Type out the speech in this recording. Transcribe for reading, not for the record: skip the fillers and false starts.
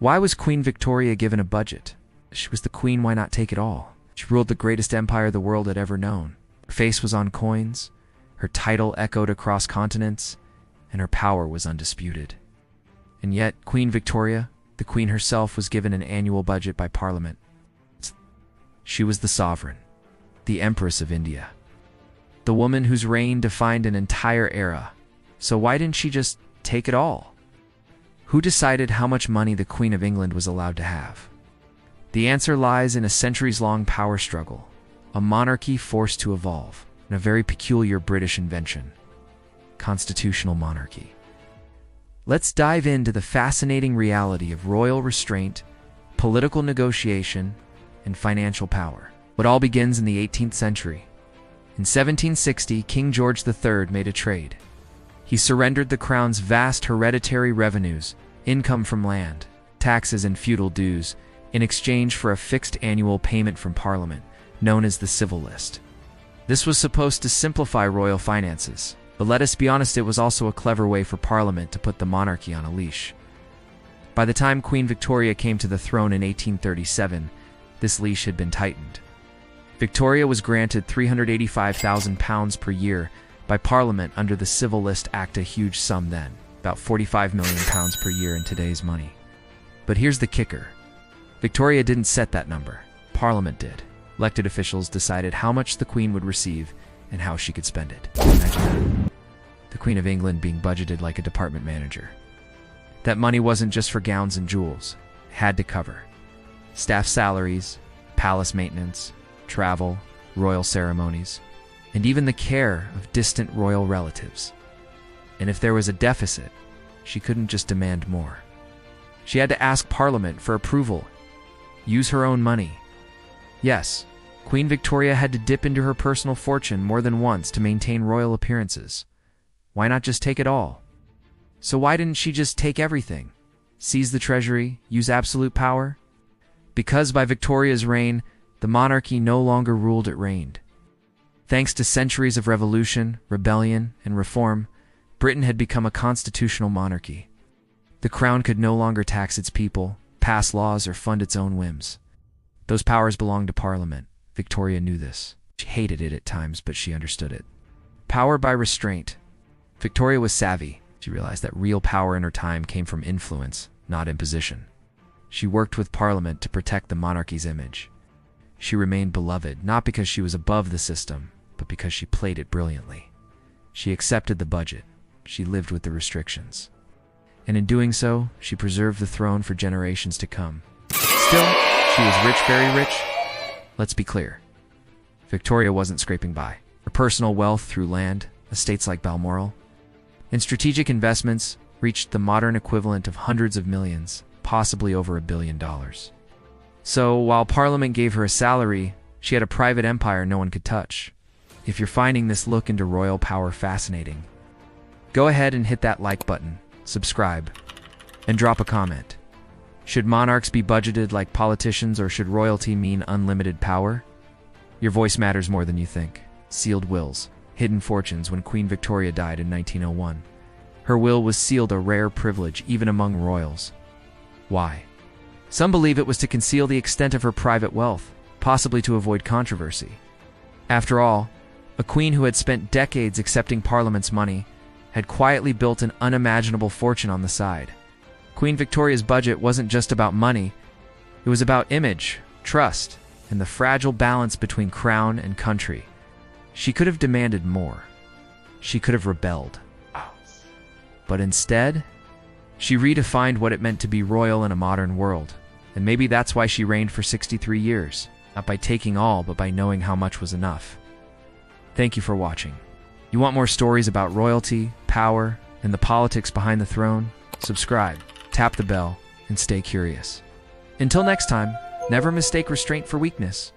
Why was Queen Victoria given a budget? She was the queen, why not take it all? She ruled the greatest empire the world had ever known. Her face was on coins, her title echoed across continents, and her power was undisputed. And yet, Queen Victoria, the queen herself, was given an annual budget by Parliament. She was the sovereign, the Empress of India, the woman whose reign defined an entire era. So why didn't she just take it all? Who decided how much money the Queen of England was allowed to have? The answer lies in a centuries-long power struggle, a monarchy forced to evolve, and a very peculiar British invention: constitutional monarchy. Let's dive into the fascinating reality of royal restraint, political negotiation, and financial power. It all begins in the 18th century. In 1760, King George III made a trade. He surrendered the crown's vast hereditary revenues, income from land, taxes, and feudal dues, in exchange for a fixed annual payment from Parliament, known as the Civil List. This was supposed to simplify royal finances, but let us be honest, it was also a clever way for Parliament to put the monarchy on a leash. By the time Queen Victoria came to the throne in 1837, this leash had been tightened. Victoria was granted £385,000 per year by Parliament under the Civil List Act, a huge sum then, about £45 million per year in today's money. But here's the kicker. Victoria didn't set that number. Parliament did. Elected officials decided how much the Queen would receive and how she could spend it. Imagine that. The Queen of England being budgeted like a department manager. That money wasn't just for gowns and jewels. It had to cover staff salaries, palace maintenance, travel, royal ceremonies, and even the care of distant royal relatives. And if there was a deficit, she couldn't just demand more. She had to ask Parliament for approval, use her own money. Yes, Queen Victoria had to dip into her personal fortune more than once to maintain royal appearances. Why not just take it all? So why didn't she just take everything? Seize the treasury, use absolute power? Because by Victoria's reign, the monarchy no longer ruled, it reigned. Thanks to centuries of revolution, rebellion, and reform, Britain had become a constitutional monarchy. The crown could no longer tax its people, pass laws, or fund its own whims. Those powers belonged to Parliament. Victoria knew this. She hated it at times, but she understood it. Power by restraint. Victoria was savvy. She realized that real power in her time came from influence, not imposition. She worked with Parliament to protect the monarchy's image. She remained beloved, not because she was above the system, but because she played it brilliantly. She accepted the budget. She lived with the restrictions. And in doing so, she preserved the throne for generations to come. Still, she was rich, very rich. Let's be clear. Victoria wasn't scraping by. Her personal wealth through land, estates like Balmoral, and strategic investments reached the modern equivalent of hundreds of millions, possibly over $1 billion. So, while Parliament gave her a salary, she had a private empire no one could touch. If you're finding this look into royal power fascinating, go ahead and hit that like button, subscribe, and drop a comment. Should monarchs be budgeted like politicians, or should royalty mean unlimited power? Your voice matters more than you think. Sealed wills, hidden fortunes. When Queen Victoria died in 1901, her will was sealed, a rare privilege even among royals. Why? Some believe it was to conceal the extent of her private wealth, possibly to avoid controversy. After all, a queen who had spent decades accepting Parliament's money had quietly built an unimaginable fortune on the side. Queen Victoria's budget wasn't just about money, it was about image, trust, and the fragile balance between crown and country. She could have demanded more. She could have rebelled. But instead, she redefined what it meant to be royal in a modern world. And maybe that's why she reigned for 63 years, not by taking all, but by knowing how much was enough. Thank you for watching. You want more stories about royalty, power, and the politics behind the throne? Subscribe, tap the bell, and stay curious. Until next time, never mistake restraint for weakness.